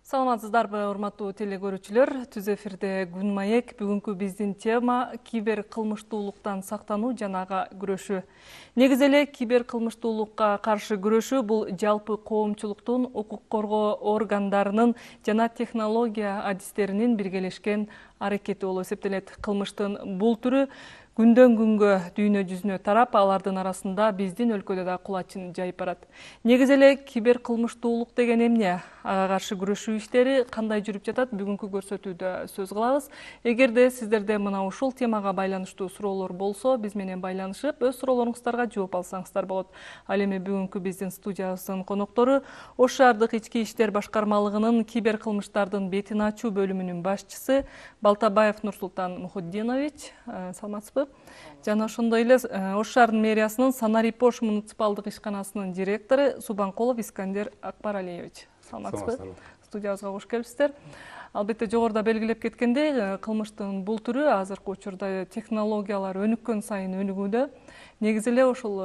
Саламатсыздарбы, урматтуу телекөрүүчүлөр. Түз эфирде Күн маек. Бүгүнкү биздин тема кибер кылмыштуулуктан сактануу жана ага күрөшүү. Негизи эле кибер кылмыштуулукка каршы күрөшүү бул жалпы коомчулуктун, укук коргоо органдарынын жана технология адистеринин биргелешкен аракети болуп эсептелет. Кылмыштын бул түрү күндөн күнгө дүйнө жүзүнө тарап, алардын арасында биздин өлкөдө да кулачын жайып барат. Негизи эле кибер кылмыштуулук деген эмне? Ага каршы күрөшүү иштери кандай жүрүп жатат? Бүгүнкү көрсөтүүдө сөз кылабыз. Эгерде сиздерде мына ушул темага байланыштуу суроолор болсо, биз менен байланышып, өз суроолоруңуздарга жооп алсаңыздар болот. Ал эми бүгүнкү биздин студиябыздын коноктору Ош шаардык ички иштер башкармалыгынын кибер кылмыштардын бетин ачуу бөлүмүнүн башчысы Балтабаев Нурсултан Мухуддинович. Саламатсызбы? Жана ошондой эле Ош шаарынын мэриясынын Санарип-Ош муниципалдык ишканасынын директору Субанкулов Искандер Акбаралиевич. Саламатсызбы? Студиябызга кош келипсиздер. Албетте жогоруда белгилеп кеткендей, кылмыштын бул түрү азыркы учурда технологиялар өнүккөн сайын өнүгүүдө. Негизи эле ушул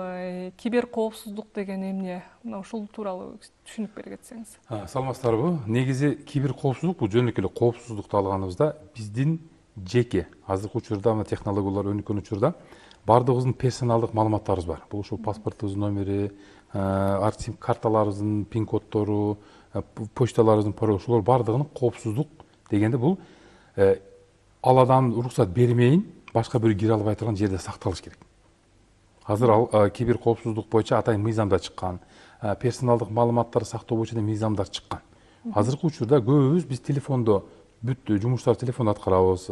кибер коопсуздук деген эмне? Мына ушул тууралуу түшүнүк бере кетсеңиз. Саламатсыздарбы? Негизи кибер коопсуздук бул жөнөкөй эле коопсуздукту алганыбызда биздин жеке азыркы учурда мына технологиялар өнүккөн учурда баардыгыбыздын персоналдык маалыматтарыбыз бар. Бул ушул паспортубуздун номери, сим карталарыбыздын пин коддору, почталарыбыздын пароль, ушулар баардыгынын коопсуздук дегенде бул ал адам уруксат бермейин башка бирөө кире албай турган жерде сакталыш керек. Азыр кибер коопсуздук боюнча атайын мыйзамдар чыккан, персоналдык маалыматтарды сактоо боюнча да мыйзамдар чыккан. Азыркы учурда көбүбүз биз телефондо бүт жумуштарды телефондо аткарабыз,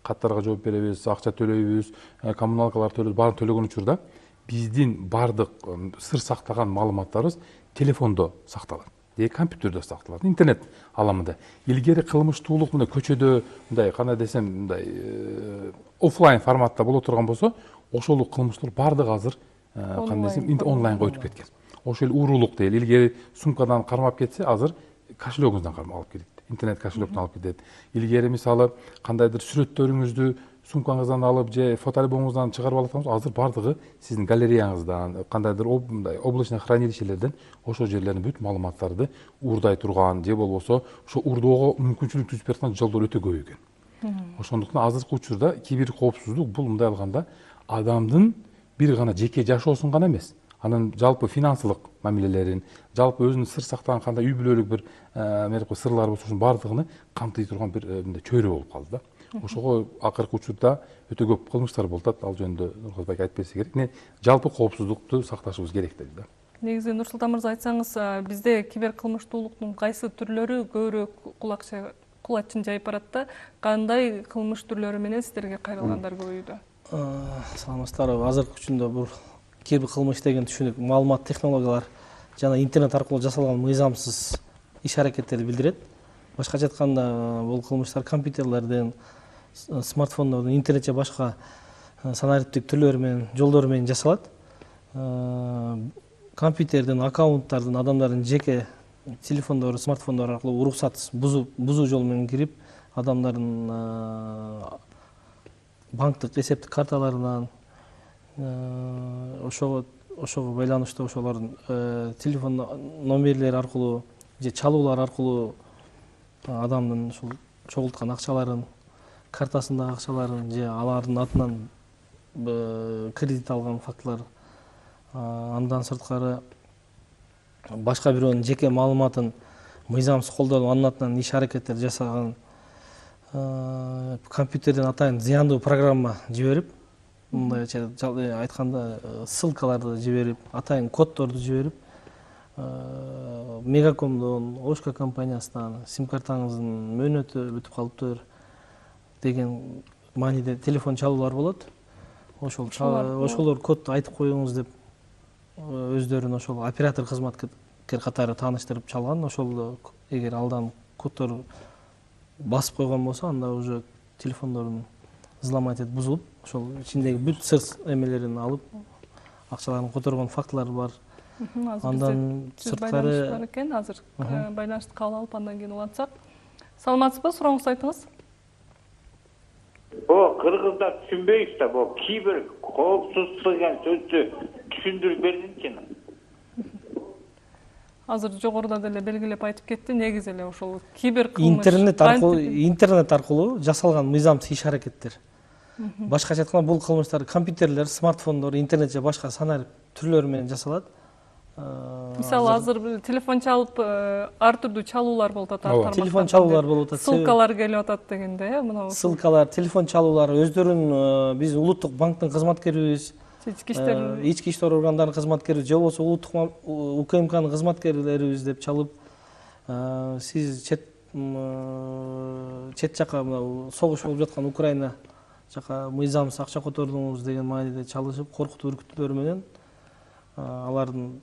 каттарга жооп беребиз, акча төлөйбүз, коммуналкалар төлөйбүз, баарын төлөгөн учурда биздин баардык сыр сактаган маалыматтарыбыз телефондо сакталат. Компьютерде сакталат, интернет аламында. Илгери кылмыштуулук мындай көчөдө, мындай кандай десем, мындай офлайн форматта боло турган болсо, ошол кылмыштуулар баардыгы азыр кандай десем, онлайнга өтүп кеткен. Ошол уурулук дейли. Илгери сумкадан кармап кетсе, азыр кошелегиңизден кармап алып кетет. Интернет кошелектен алып кетет. Илгери мисалы кандайдыр сүрөттөрүңүздү сумкаңыздан алып же фотоальбомуңуздан чыгарып алсаңыз, азыр баардыгы сиздин галереяңыздан, кандайдыр мындай облачный хранилищелерден ошол жерлердин бүт маалыматтарды уурдай турган же болбосо ошо уурдоого мүмкүнчүлүк түзүп бере турган жолдор өтө көп экен. Ошондуктан азыркы учурда кибер коопсуздук бул мындай алганда адамдын бир гана жеке жашоосун гана эмес, анын жалпы финансылык мамилелерин, жалпы өзүнүн сыр сактаган кандай үй бүлөлүк бир сырлары болсо, ошонун баардыгын камтый турган бир мындай чөйрө болуп калды да. Ошого акыркы учурда өтө көп кылмыштар болуп атат. Ал жөнүндө Нуркызбек айтып берсе керек. Жалпы коопсуздукту сакташыбыз керек дейбиз да. Негизи Нурсултан мырза, айтсаңыз, бизде кибер кылмыштуулуктун кайсы түрлөрү көбүрөөк кулачын жайып барат да? Кандай кылмыш түрлөрү менен сиздерге кайрылгандар көбөйүүдө? Саламатсыздарбы? Азыркы учурда бул кибер кылмыш деген түшүнүк маалымат технологиялар жана интернет аркылуу жасалган мыйзамсыз иш аракеттерди билдирет. Башкача айтканда, бул кылмыштар компьютерлерден, смартфондордон, интернет же башка санариптик түрлөрү менен, жолдору менен жасалат. Компьютерден, аккаунттардын, адамдардын жеке телефондору, смартфондору аркылуу уруксатсыз бузуу жолу менен кирип, адамдардын банктык эсептик карталарынан, ошого байланыштуу ошолордун телефон номерлери аркылуу же чалуулар аркылуу адамдын ушул чогулткан акчаларын, картасындагы акчаларын же алардын атынан кредит алган фактылар, андан сырткары башка бирөөнүн жеке маалыматын мыйзамсыз колдонуп, анын атынан иш аракеттер жасаган, компьютерден атайын зыяндуу программа жиберип, мындайча айтканда ссылкаларды жиберип, атайын коддорду жиберип, Мегакомдон, Ошка компаниясынан сим-картаңыздын мөөнөтү бүтүп калыптыр деген мааниде телефон чалуулар болот. Ошолор кодду айтып коюңуз деп өздөрүн ошол оператор кызматкер катары тааныштырып чалган. Ошол эгер алдан коддор басып койгон болсо, анда уже телефондорун взломать этип бузулуп, ошол ичиндеги бүт сыр эмелерин алып, акчаларын которгон фактылар бар. Андан сырткары бар экен, азыр байланышты кабыл алып, андан кийин улантсак. Саламатсызбы? Сурооңузду айтыңыз. Кыргыздар түшүнбөйбүз да, кибер коопсуздук деген сөздү түшүндүрүп бердиңчи. азыр жогоруда деле белгилеп айтып кетти, негизи эле ошол кибер кылмыш интернет аркылуу жасалган мыйзамсыз иш-аракеттер. Башкача айтканда бул кылмыштар компьютерлер, смартфондор, интернет же башка санарип түрлөрү менен жасалат. Мисалы азыр телефон чалып ар түрдүү чалуулар болуп атат, тармактардан. Телефон чалуулар болуп атат. Ссылкалар келип атат дегенде, мына ссылкалар, телефон чалуулар өздөрүн биз улуттук банктын кызматкерибиз, ички иштер органдарынын кызматкери же болбосо улуттук УКМКнын кызматкерлерибиз деп чалып, сиз чет жака согуш болуп жаткан Украина жака мыйзамсыз акча котордуңуз деген мааниде чалышып, коркутуу үркүтүүлөр менен алардын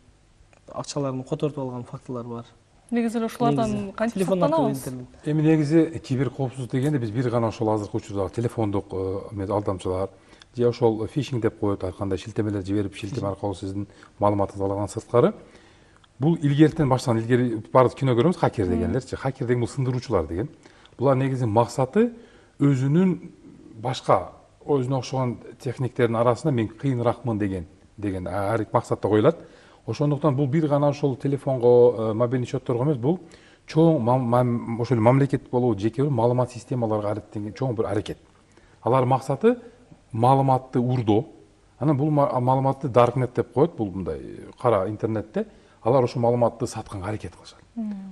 акчаларын котортуп алган фактылар бар. негизи эле ушулардан кантип сактанабыз? Эми негизи кибер коопсуздук дегенде биз бир гана ошол азыркы учурдагы телефондук алдамчылар же ошол фишинг деп коет, ар кандай шилтемелер жиберип, шилтеме аркылуу сиздин маалыматыңызды алгандан сырткары, бул илгертен баштаган, илгери баардык кино көрөбүз, хакер дегенлерчи. Хакер деген бул сындыруучулар деген. Булар негизи максаты өзүнүн башка өзүнө окшогон техниктердин арасында мен кыйыныракмын деген ар максатта коюлат. Ошондуктан бул бир гана ошол телефонго, мобильный счетторго эмес, бул чоң ошол мамлекет болобу, жеке маалымат системаларга ареттенген чоң бир аракет. Алар максаты маалыматты урдоо. Анан бул маалыматты даркнет деп коет, бул мындай кара интернетте. Алар ошол маалыматты сатканга аракет кылышат.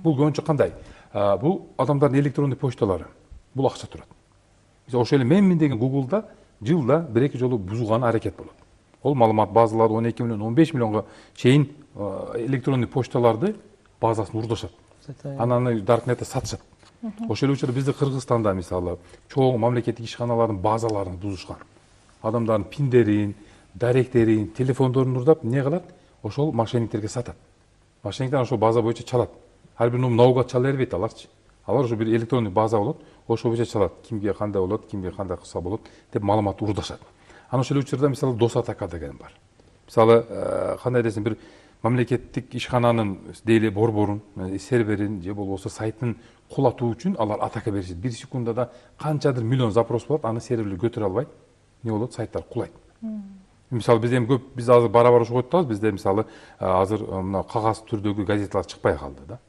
Бул көбүнчө кандай? Бул адамдардын электрондук почталары. Бул акча турат. Ошол эле менмин деген Google'да жылда 1-2 жолу бузулган аракет болот. Ол маалымат базалары 12 миллион, 15 миллионго чейин электрондук почталарды базасын урдашат. Анан даркнетте сатышат. Ошол эле учурда бизде Кыргызстанда мисалы чоң мамлекеттик ишканалардын базаларын бузушкан. Адамдардын пиндерин, даректерин, телефондорун урдап, не кылат? Ошол мошенниктерге сатат. Мошенниктер ошол база боюнча чалат. Ар бир наугад чала бербейт аларчы. Алар ошо бир электрондук база болот, ошол боюнча чалат. Кимге кандай болот, кимге кандай кылса болот деп маалымат урдашат. Анан ошол учурда мисалы DOS-атака деген бар. Мисалы кандай десем, бир мамлекеттик ишкананын дейли борборун, серверин же болбосо сайтын кулатуу үчүн алар атака беришет. 1 секундада канчадыр миллион запрос болот, аны серверлер көтөрө албайт. Не болот? Сайттар кулайт. Мисалы бизде эми көп, биз азыр бара-бара ошого өтөбүз. Бизде мисалы азыр мына кагаз түрдөгү газеталар чыкпай калды да.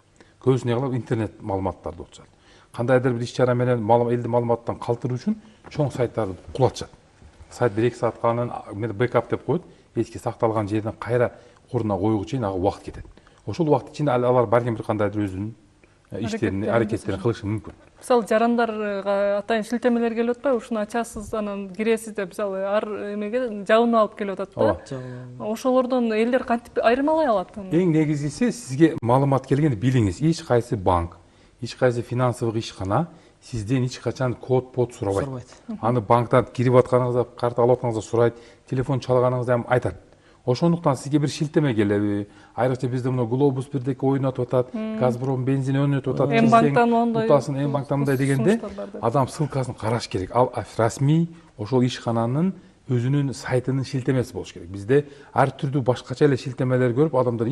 Көбүсү не кылат? Интернет маалыматтарды окушат. Кандайдыр бир иш-чара менен элди маалыматтан калтыруу үчүн чоң сайттарды кулатышат. Сайт 1-2 саатка анан бэкап деп коет. Эски сакталган жерден кайра ордуна коюуга чейин убакыт кетет. Ошол убакыт ичинде алар барген бир кандайдыр өзүнүн иштерин, аракеттерин кылышы мүмкүн. Мисалы жарандарга атайын шилтемелер келип атпайбы? Ушуну ачасыз, анан киресиз деп, мисалы ар эмеге жабынып алып келип атат да. Ошолордон элдер кантип айырмалай алат? Эң негизгиси сизге маалымат келгенде билиңиз, эч кайсы банк, эч кайсы финансовый ишкана сизден эч качан код сурабайт. Аны банктан кирип атканыңызда, карта алып атканыңызда сурайт, телефон чалганыңызда айтат. Ошондуктан сизге бир шилтеме келеби, айрыкча бизде мына Globus бирдеке ойнотуп атат, Газпром бензин өнөтүп атат, М-банктан ондай, М-банктан мындай дегенде адам ссылкасын караш керек. Ал расмий ошол ишкананын өзүнүн сайтынын шилтемеси болуш керек. Бизде ар түрдүү башкача эле шилтемелер көрүп, адамдар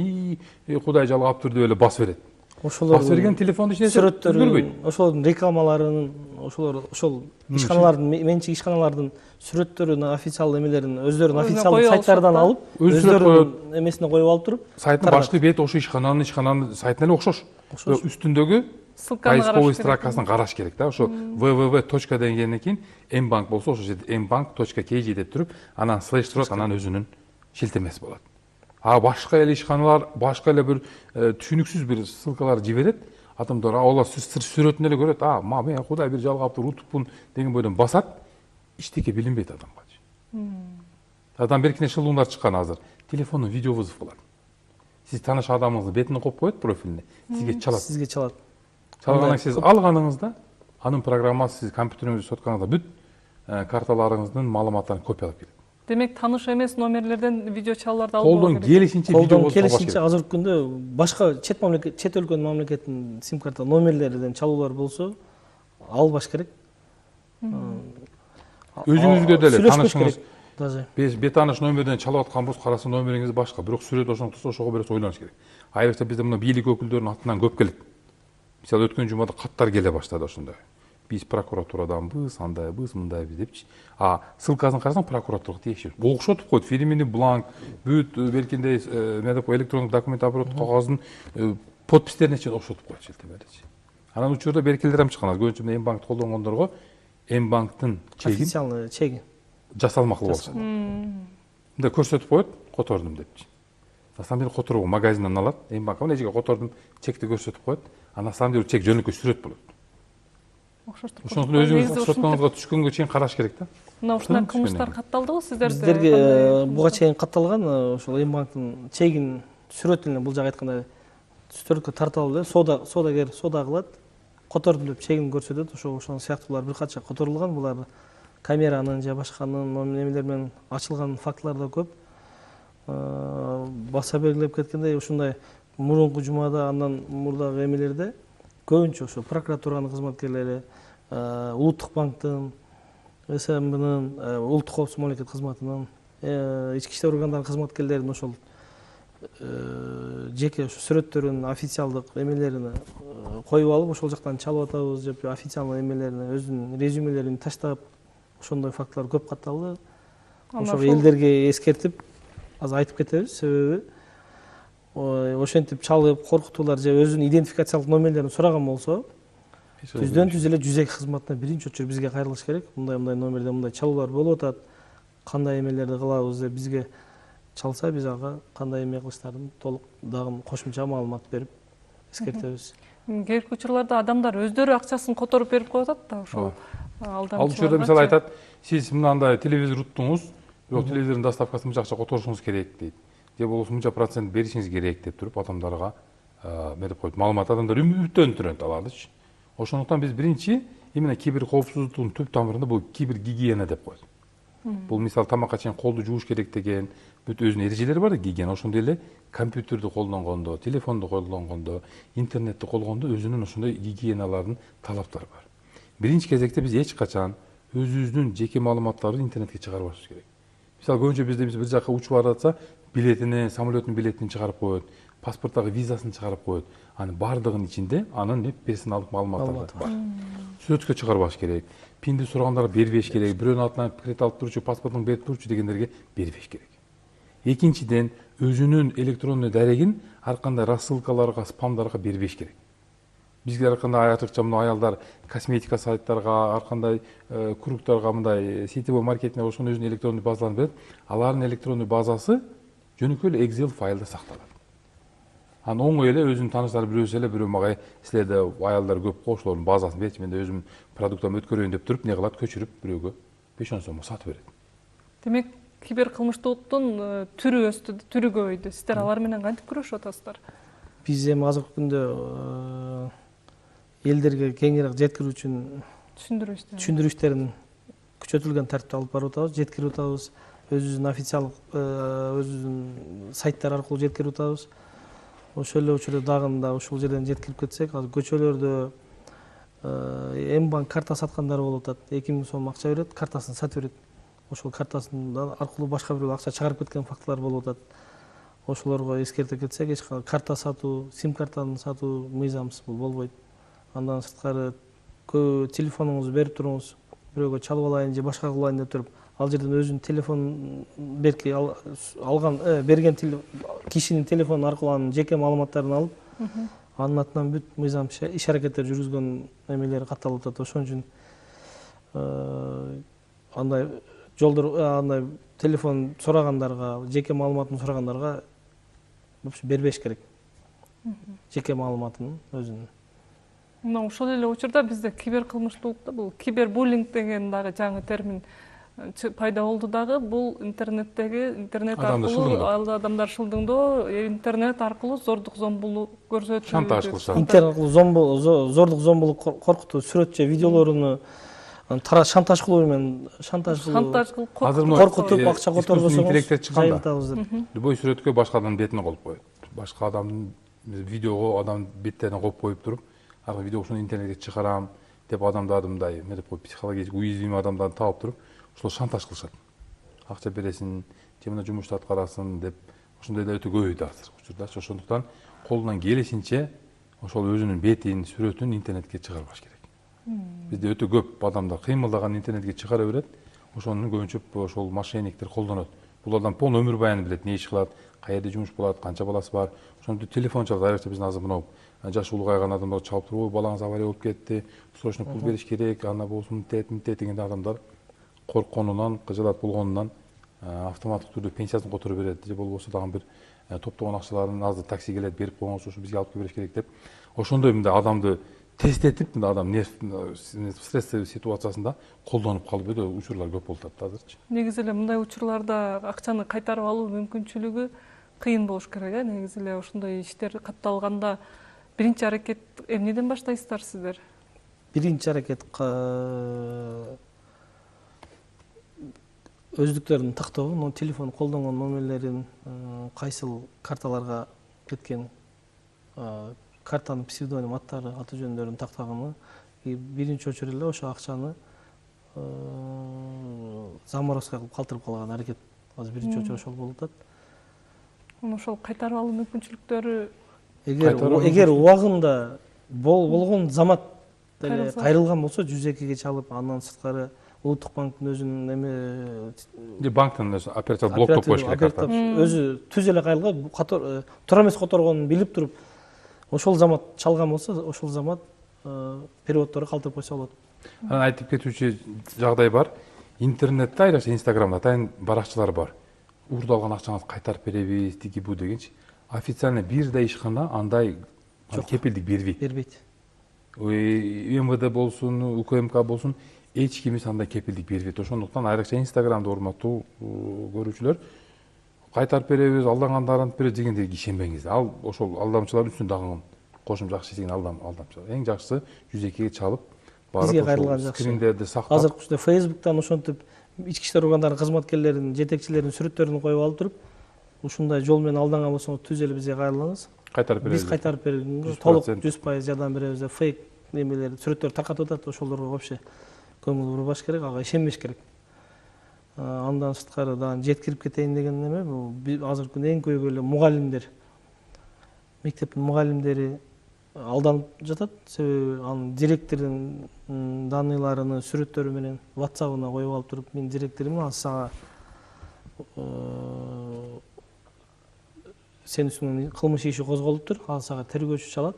кудай жалгаптыр деп эле басып берет. Ошолор берген телефондун ичине сүрөттөрүн, ошолордун рекламаларын, ошол ишканалардын, менчик ишканалардын сүрөттөрүн, официалдуу эмелерин өздөрүнүн официалдуу сайттардан алып, өздөрүнүн эмесине коюп алып туруп, сайттын башкы бети ошо ишкананын сайтына эле окшош. Үстүндөгү поисковый строкасын караш керек да. Ошо www. дегенден кийин Mbank болсо ошол жерде mbank.kg деп туруп, анан слэш турат, анан өзүнүн шилтемеси болот. Башка эле ишканалар, башка эле бир түшүнүксүз бир ссылкалар жиберет. Адамдар алар сүрөтүн эле көрөт. Мен кудай бир жалгаптыр, утуппун деген бойдон басат. Эчтеке билинбейт адамга. Адам беркине шылуундар чыккан азыр. Телефондон видео вызов кылат. Сиз тааныш адамыңыздын бетине коюп коет профилине. Сизге чалат. Чалгандан сиз алганыңызда анын программасы сиз компьютериңизде соткаңызда бүт карталарыңыздын маалыматтарын копиялап келет. Демек таныш эмес номерлерден видео чалууларды алып колдон келишинче видео келишинче азыркы күндө башка чет өлкөнүн мамлекетинин сим карта номерлеринен чалуулар болсо албаш керек. Өзүңүзгө деле таанышыңыз даже бетааныш номерден чалып аткан болсо караса номериңиз башка, бирок сүрөт ошондо турса ошого берсе ойлоnuш керек. Айрыкча бизде мына бийлик өкүлдөрүнүн атынан көп келет. Мисалы өткөн жумада каттар келе баштады ошондой. биз прокуратураданбыз, андайбыз, мындайбыз депчи. А ссылкасын карасаң прокуратурага тиешпи. Окшотуп койт фирменин бланк, бүт белкиндей электрондук документ оборот кагаздын подпистерине чейин окшотуп койт шилтемелечи. Анан учурда беркелер чыккан. Көбүнчө М банкты колдонгондорго М банктын чегин официальный чеги жасалмакчы болушат. Мындай көрсөтүп коет, котордум депчи. На самом деле которууга магазинден алат, М банка мына жерге котордум, чекти көрсөтүп коет. А на самом деле чек жөнөкөй сүрөт болот. Ошондуктан өзүңүз соткаңызга түшкөнгө чейин караш керек да. Мына ушундай кылмыштар катталдыбы сиздерде? Сиздерге буга чейин катталган ошол М банктын чегин сүрөтүн эле бул жагы айткандай стөлккө тартып алып эле соодагер соода кылат, котордум деп чегин көрсөтөт. Ошол сыяктуулар бир канча которулган. Булар камеранын же башканын немелер менен ачылган фактылар да көп. Баса белгилеп кеткендей ушундай мурунку жумада андан мурдагы эмелерде көбүнчө ошо прокуратуранын кызматкерлери, Улуттук банктын, СМБнын, Улуттук коопсуздук мамлекет кызматынын, ички иштер органдарынын кызматкерлеринин ошол жеке сүрөттөрүн, официалдык эмелерин коюп алып, ошол жактан чалып атабыз деп официальный эмелерине өзүнүн резюмелерин таштап, ошондой фактылар көп катталды. Ошого элдерге эскертип, азыр айтып кетебиз. Себеби ошентип чалып, коркутуулар же өзүнүн идентификациялык номерлерин сураган болсо, түздөн түз эле жүзек кызматына биринчи очур бизге кайрылыш керек. Мындай номерде мындай чалуулар болуп атат. Кандай эмелерди кылабыз деп бизге чалса, биз ага кандай эме кылыштарын толук дагы кошумча маалымат берип эскертебиз. Кээинки учурларда адамдар өздөрү акчасын которуп берип коюп атат да ошол алдамчыларга. Ал учурда мисалы айтат, сиз мынандай телевизор уттуңуз, бирок телевизордун доставкасын мынча акча которушуңуз керек дейт. Же болбосо мынча процент беришиңиз керек деп туруп адамдарга берип коет. Маалымат адамдар үмүттөнүп алардычы. Ошондуктан биз биринчи именно кибер коопсуздуктун түп тамырында бул кибер гигиена деп коет. Бул мисалы тамакка чейин колду жууш керек деген бүт өзүнүн эрежелери бар да гигиена. Ошондой эле компьютерди колдонгондо, телефонду колдонгондо, интернетти колдонгондо өзүнүн ошондой гигиеналардын талаптары бар. Биринчи кезекте биз эч качан өзүбүздүн жеке маалыматтарды интернетке чыгарбашыбыз керек. Мисалы көбүнчө бизде бир жака учуп баратса, билетини, самолеттун билетин чыгарып коет, паспорттагы визасын чыгарып коет. Анын бардыгынын ичинде анын персоналдык маалыматтары бар. Сүрөткө чыгарбаш керек. Пинди сурагандарга бербеш керек. Бирөөнүн атынан кредит алып турчу, паспортун берип турчу дегендерге бербеш керек. Экинчиден, өзүнүн электрондой дарегин ар кандай рассылкаларга, спамдарга бербеш керек. Бизге ар кандай ачыкча мына аялдар косметика сайттарга, ар кандай кругтарга мындай сетевой маркетинг ошонун өзүнүн электрондой базаларын берет. Алардын электрондой базасы жөнөкөй эле Excel файлда сакталат. Анан оңой эле өзүнүн тааныштары бирөөсү эле бирөө мага силерде аялдар көп го, ошолордун базасын берчи, мен да өзүм продуктумду өткөрөйүн деп туруп, не кылат, көчүрүп бирөөгө 5-10 сомго сатып берет. Демек, кибер кылмыштуулуктун түрү өстү, түрү көбөйдү. Сиздер алар менен кантип күрөшүп атасыздар? Биз эми азыркы күндө элдерге кеңирээк жеткирүү үчүн түшүндүрүү иштерин күчөтүлгөн тартипте алып барып атабыз, жеткирип атабыз. Өзүбүздүн официалдык өзүбүздүн сайттар аркылуу жеткирип атабыз. Ошол эле учурда дагы ушул жерден жеткирип кетсек, азыр көчөлөрдө М банк карта саткандар болуп атат. 2000 сом акча берет, картасын сатып берет. Ошол картасын аркылуу башка бирөө акча чыгарып кеткен фактылар болуп атат. Ошолорго эскерте кетсек, эч кандай карта сатуу, сим картаны сатуу мыйзамсыз бул болбойт. Андан сырткары телефонуңузду берип туруңуз, бирөөгө чалып алайын же башка кылайын деп туруп, ал жерден өзүнүн телефон берген кишинин телефону аркылуу анын жеке маалыматтарын алып, анын атынан бүт мыйзам иш аракеттер жүргүзгөн эмелери катталып атат. Ошон үчүн андай андай телефон сурагандарга, жеке маалыматын сурагандарга бербеш керек. Жеке маалыматын өзүнүн. Мына ошол эле учурда бизде кибер кылмыштуулукта бул кибербуллинг деген дагы жаңы термин пайда болду дагы. Бул интернет аркылуу адамдар шылдыңдоо, интернет аркылуу зордук зомбулук көрсөтүү, шантаж кылышат. Интернет аркылуу зордук зомбулук коркутуу, сүрөт же видеолоруну шантаж кылуу менен кылып коркутуп акча которбосоңуз жайылтабыз деп. Любой сүрөткө башка адамдын бетине коюп коет. Башка адамдын видеого адам беттерине коюп коюп туруп, ар видео ушуну интернетке чыгарам деп адамдарды мындай эме деп коюп, психологически уязвимый адамдарды таап туруп, ошол шантаж кылышат. Акча бересиң, же мына жумушту аткарасың деп, ошондой да өтө көбөйдү азыр учурдачы. Ошондуктан колунан келишинче ошол өзүнүн бетин, сүрөтүн интернетке чыгарбаш керек. Бизде өтө көп адамдар кыймылдаган интернетке чыгара берет. Ошону көбүнчө ошол мошенниктер колдонот. Бул адам полный өмүр баянын билет, не иш кылат, каерде жумуш болот, канча баласы бар. Ошондо телефон чалат. Айрыкча биздин азыр мынау жашы улгайган адамдар чалып туруп, ой балаңыз авария болуп кетти, срочно пул бериш керек, анда болсун мынтет дегенде адамдар коркконунан, кыжалат болгонунан автоматтык түрдө пенсиясын которуп берет, же болбосо дагы бир топтогон акчаларын азыр такси келет, берип койгонсуз, ушу бизге алып бериш керек деп. Ошондой мындай адамды тесттетип, мындай адам стрессовый ситуациясында колдонуп калып өтө учурлар көп болуп атат азырчы. Негизи эле мындай учурларда акчаны кайтарып алуу мүмкүнчүлүгү кыйын болуш керек, э? Негизи эле ошондой иштер катталганда биринчи аракет эмнеден баштайсыздар сиздер? Биринчи аракет өздүктөрүн тактоо, телефон колдонгон номерлерин, кайсыл карталарга кеткен картанын псевдоним аттары, аты жөндөрүн тактаганы, биринчи очередь эле ошо акчаны заморозка кылып калтырып калган аракет азыр биринчи очередь ошол болуп атат. Ошол кайтарып алуу мүмкүнчүлүктөрү эгер убагында болгон замат деле кайрылган болсо 102ге чалып, андан сырткары улуттук банктын өзүнүн эме банктын өзү оператор блоктоп коюш керек карта. Өзү түз эле кайрылган, туура эмес которгонун билип туруп, ошол замат чалган болсо, ошол замат переводтору калтырып койсо болот. Анан айтып кетүүчү жагдай бар. Интернетте айрыкча Инстаграмда атайын баракчалар бар. Уурдалган акчаңызды кайтарып беребиз, тиги бу дегенчи. Официально бир да ишкана андай кепилдик бербейт. МВД болсун, УКМК болсун, эч кимис андай кепилдик бербейт. Ошондуктан айрыкча Инстаграмда урматтуу көрүүчүлөр, кайтарып беребиз, алдангандар берет дегендерге ишенбеңиз. Ал ошол алдамчылар үчүн дагы кошумча акча издеген алдамчылар. Эң жакшысы 102ге чалып, бизге кайрылган жакшы. Скриндерди сактап. Азыр ушундай Facebook'тан ошентип ички иштер органдарынын кызматкерлеринин, жетекчилеринин сүрөттөрүн коюп алып туруп, ушундай жол менен алданган болсоңуз түз эле бизге кайрылыңыз. Кайтарып беребиз. Биз кайтарып беребиз. Толук 100% жардам беребиз. Фейк немелер, сүрөттөр таркатып атат, ошолорго вообще көңүл бурбаш керек, ага ишенбеш керек. Андан сырткары дагы жеткирип кетейин деген неме, бул азыркы күндө эң көп эле мугалимдер, мектептин мугалимдери алданып жатат. Себеби анын директордун данныйларыны сүрөттөрү менен WhatsApp-ына коюп алып туруп, мен директорумун, азыр сага сен үстүнөн кылмыш иши козголуптур, ал сага тергөөчү чалат.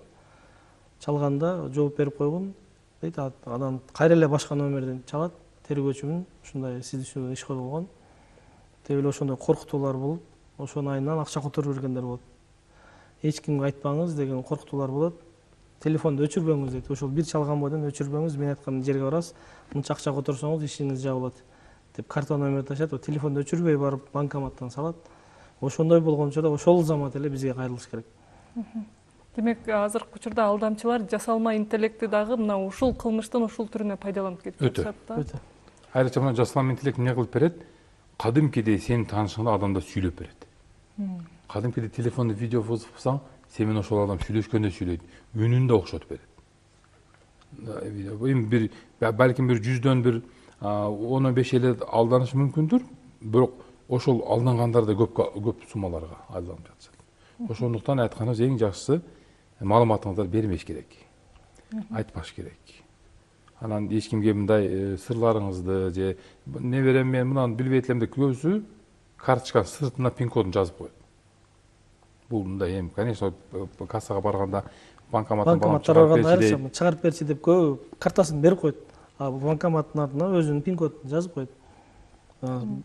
Чалганда жооп берип койгун дейт, анан кайра эле башка номерден чалат, тергөөчүмүн, ушундай сиздин үстүнөн иш козголгон деп эле ошондой коркутуулар болуп, ошонун айынан акча которуп бергендер болот. Эч кимге айтпаңыз деген коркутуулар болот. Телефонду өчүрбөңүз дейт. Ошол бир чалган бойдон өчүрбөңүз, мен айткан жерге барасыз, мынча акча которсоңуз ишиңиз жабылат деп карта номерди ташат, телефонду өчүрбөй барып банкоматтан салат. Ошондой болгончо да ошол замат эле бизге кайрылыш керек. Демек, азыркы учурда алдамчылар жасалма интеллекти дагы мына ушул кылмыштын ушул түрүнө пайдаланып кетип жатышат да. Өтө. Айрыкча мына жасалма интеллект эмне кылып берет? Кадимкидей сенин таанышыңда адамдар сүйлөп берет. Кадимкидей телефонду видео вызовсаң, сен менен ошол адам сүйлөшкөндөй сүйлөйт. Үнүн да окшотуп берет. Эми балким бир 100дөн бир 10-15 эле алданышы мүмкүндүр, бирок ошол алдангандар да көп суммаларга алданып жатышат. Ошондуктан айтканыбыз эң жакшысы маалыматыңызды бермеш керек. Айтпаш керек. Анан эч кимге мындай сырларыңызды же не берем мен мынаны билбейт элем деп көбүсү карточканын сыртына пин кодун жазып коет. Бул мындай эми, конечно, кассага барганда банкоматтар барганда чыгарып берчи деп көбү картасын берип коет. Банкоматтын артына өзүнүн пин кодун жазып коет.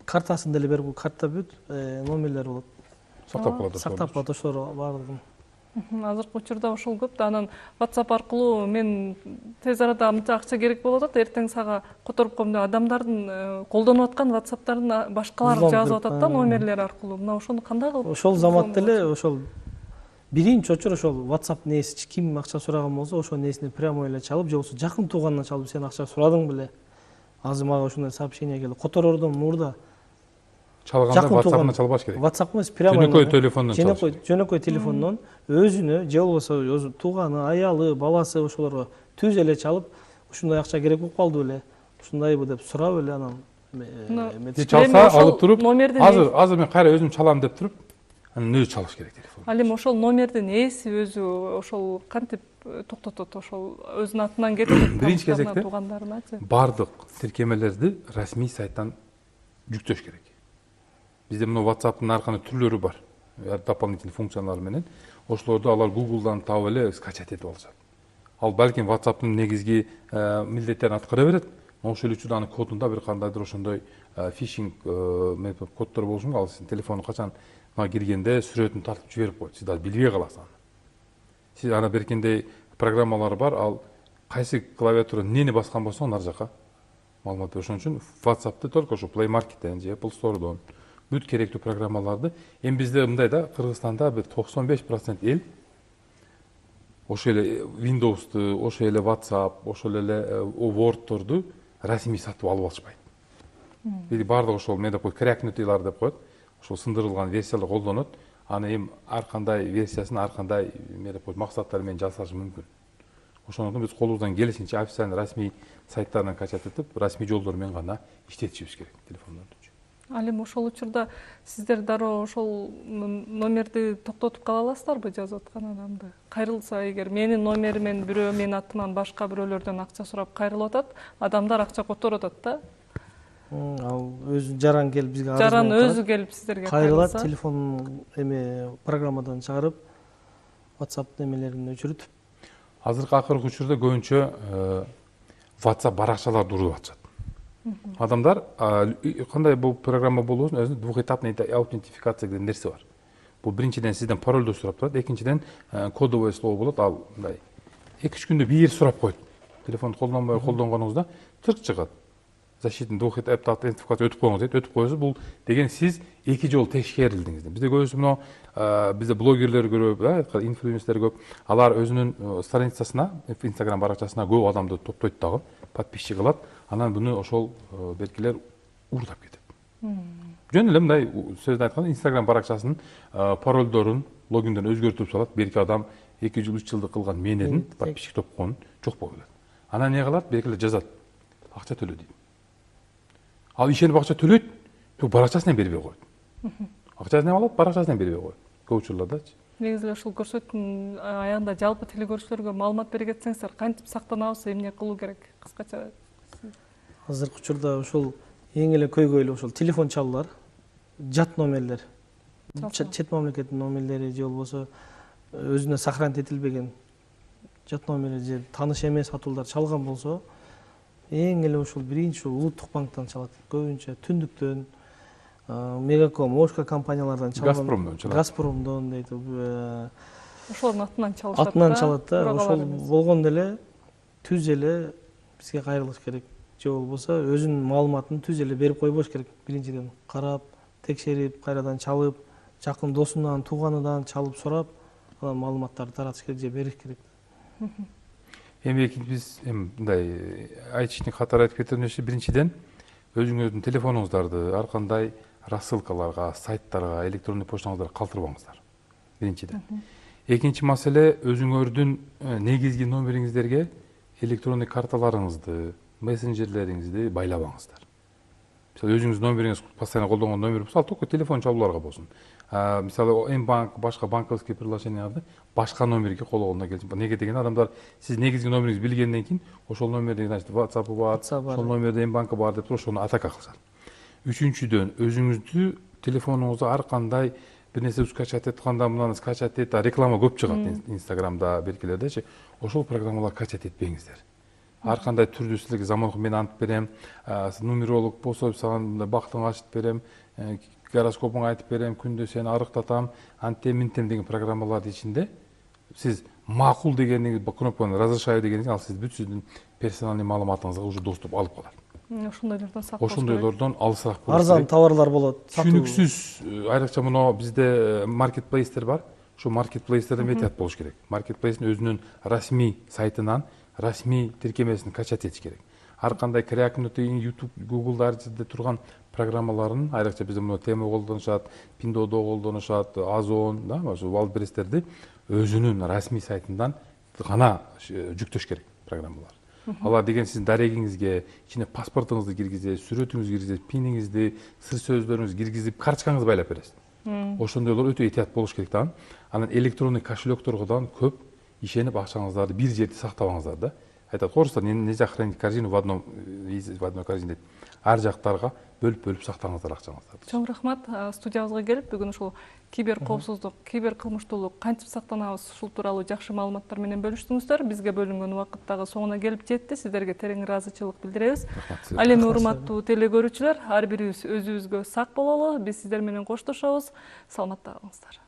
Картасын деле берип, карта бүт номерлер болот. Сактап калат. Сактап калат ошолор баардыгын. Азыркы учурда ошол көп да, анан WhatsApp аркылуу мен тез арада мынча акча керек болуп атат, эртең сага которуп коем деп адамдардын колдонуп аткан WhatsApp'тарын башкалар жазып атат да номерлер аркылуу. Мына ошону кандай кылып? Ошол заматта эле ошол биринчи очур ошол WhatsApp нээси ким акча сураган болсо, ошол нээсине прямой эле чалып, же болбосо жакын тууганынан чалып, сен акча сурадың беле? Азыр мага ушундай сообщение келди. Которордон мурда чалганда WhatsApp-ына чалбаш керек. WhatsApp эмес, прямо жөнөкөй телефондон чалыш. Жөнөкөй телефондон өзүнө, же болбосо тууганы, аялы, баласы ошолорго түз эле чалып, ушундай акча керек болуп калды беле? Ушундайбы деп сурап эле анан чалса алып туруп, азыр мен кайра өзүм чалам деп туруп, анан өзү чалыш керек телефон. Ал эми ошол номердин ээси өзү ошол кантип токтотот, ошол өзүнүн атынан кетип Биринчи кезекте туугандарыначы? бардык тиркемелерди расмий сайттан жүктөш керек. Бизде мына WhatsApp'тын ар кандай түрлөрү бар. Дополнительный функциялар менен. Ошолорду алар Google'дан таап эле скачать этип алышат. Ал балким WhatsApp'тын негизги милдеттерин аткара берет. Ошол үчүн анын кодунда бир кандайдыр ошондой фишинг коддор болушу мүмкүн. Ал сиздин телефону качан киргенде сүрөтүн тартып жиберип коет. Сиз да билбей каласыз аны. Сиз ана беркиндей программалар бар. Ал кайсы клавиатура эмнени баскан болсоң ар жака маалымат берет. Ошон үчүн WhatsApp'ты только ошо Play Market'тен же Apple Store'дон бүт керектүү программаларды эми бизде мындай да Кыргызстанда бир 95% эл ошол эле Windows'ты, ошол эле WhatsApp, ошол эле Word'торду расмий сатып алып алышпайт. Бир бардык ошол эмне деп коет, cracknut'лар деп коет. Ошол сындырылган версиялар колдонот. Аны эми ар кандай версиясын ар кандай эмне деп коет, максаттар менен жасашы мүмкүн. Ошондуктан биз колубуздан келишинче официальный расмий сайттарынан качать этип, расмий жолдор менен гана иштетишибиз керек телефондорду. Ал эми ошол учурда сиздер дароо ошол номерди токтотуп кала аласыздарбы жазып аткан адамды? Кайрылса эгер менин номериммен бирөө менин атыман башка бирөөлөрдөн акча сурап кайрылып атат, адамдар акча которуп атат да. Ал өзү жаран келип бизге Жаран өзү келип сиздерге кайрылат, кайрылса, телефон программадан чыгарып, WhatsApp немелерин өчүрүп. Азыркы акыркы учурда көбүнчө WhatsApp баракчаларды урдуп атышат. Адамдар кандай бул программа болобу, өзүнүн двухэтапный аутентификация деген нерсе бар. Бул биринчиден сизден паролду сурап турат, экинчиден кодовое слово болот. Ал мындай 2-3 күндө бир сурап коет. Телефонду колдонбой колдонгонуңузда тырк чыгат. Защитный двухэтапный аутентификация өтүп коюңуз дейт, өтүп коесуз. Бул деген сиз 2 жолу текшерилдиңиз. Бизде көбүсү мына бизде блогерлер көп, инфлюенсерлер көп. Алар өзүнүн страницасына, Instagram баракчасына көп адамды топтойт дагы, подписчик кылат. Анан буну ошол беркилер уурдап кетет. Жөн эле мындай сөздү айтканда Instagram баракчасынын паролдорун, логиндерин өзгөртүп салат. Берки адам 2 жыл, 3 жылдык кылган менедин подписчик топконун жок болуп кетет. Анан эмне кылат? Беркилер жазат. Акча төлө дейт. Ал ишенип акча төлөйт, баракчасынан бербей коет. Акчасын алат, баракчасынан бербей коет. Көп учурлардачы. негизи эле ушул көрсөтүүнүн аягында жалпы телекөрүүчүлөргө маалымат бере кетсеңиздер, кантип сактанабыз, эмне кылуу керек? Кыскача. Азыркы учурда ошол эң эле көйгөйлүү ошол телефон чалуулар, жат номерлер, чет мамлекеттин номерлери же болбосо өзүнө сохранить этилбеген жат номерлер же тааныш эмес атуулар чалган болсо, эң эле ошол биринчи улуттук банктан чалат. Көбүнчө Түндүктөн, Мегаком, Ошка компаниялардан чалган. Газпромдон чалат. Газпромдон дейт. Ошолордун атынан чалышат. Атынан чалат да. Ошол болгондо эле түз эле бизге кайрылыш керек. Же болбосо өзүнүн маалыматын түз эле берип койбош керек. Биринчиден карап, текшерип, кайрадан чалып, жакын досунан, тууганынан чалып сурап, анан маалыматтарды таратыш керек же бериш керек. Эми биз мындай айтышны катары айтып кетеминчи, биринчиден өзүңүздүн телефонуңуздарды ар кандай рассылкаларга, сайттарга, электрондук почтаңыздарга калтырбаңыздар. Биринчиден. Экинчи маселе, өзүңөрдүн негизги номериңиздерге электрондук карталарыңызды, мессенджерлериңизди байлабаңыздар. Мисалы өзүңүздүн номериңиз постоянно колдонгон номер болсо, ал только телефон чалууларга болсун. Мисалы М-банк, башка банковский приложенияларды башка номерге колдонгондо келип, неге деген адамдар сиз негизги номериңизди билгенден кийин ошол номерде, значит, WhatsApp бар, ошол номерде М-банкы бар деп ошону атака кылышат. Үчүнчүдөн, өзүңүздү телефонуңузда ар кандай бир нерсе скачать этканда мынаны скачать эт, реклама көп чыгат Инстаграмда, беркилердечи. Ошол программаларды скачать этпеңиздер. Ар кандай түрдүү силерге заманкы мен антып берем, нумеролог болсо сага бактыңды ачып берем, гороскопуңду айтып берем, күндө сени арыктатам, антем минтем деген программалардын ичинде сиз макул дегениңиз, кнопканы разрешаю дегениңиз, ал сиз бүт сиздин персоналдык маалыматыңызга уже доступ алып калат. Ошондойлордон сак болуш керек. Ошондойлордон алысыраак болуш керек. Арзан товарлар болот. Түшүнүксүз, айрыкча мына бизде маркетплейстер бар. Ошо маркетплейстерден этият болуш керек. Маркетплейстин өзүнүн расмий сайтынан расмий тиркемесин качать этиш керек. Ар кандай Cracknut, YouTube, Google'дарда турган программаларын, айрыкча бизде мына Temu колдонушат, Pinduodo колдонушат, Озон, да, ошо Wildberries'терди өзүнүн расмий сайтынан гана жүктөш керек программалар. Алар деген сиздин дарегиңизге, ичине паспортуңузду киргизет, сүрөтүңүздү киргизет, пиниңизди, сыр сөздөрүңүздү киргизип, карточкаңызды байлап бересиз. Ошондойлор өтө этият болуш керек да. Анан электронный кошелектордон көп ишенип акчаңыздарды бир жерде сактабаңыздар да. Айтат, орустар, нельзя хранить корзину в одной корзине дейт. Ар жактарга бөлүп сактаңыздар акчаңыздарды. Чоң рахмат. Студиябызга келип, бүгүн ушул кибер коопсуздук, кибер кылмыштуулук кантип сактанабыз ушул тууралуу жакшы маалыматтар менен бөлүштүңүздөр. Бизге бөлүнгөн убакыт дагы соңуна келип жетти. Сиздерге терең ыраазычылык билдиребиз. Ал эми урматтуу теле көрүүчүлөр, ар бирибиз өзүбүзгө сак бололу. Биз сиздер менен коштошобуз. Саламатта калыңыздар.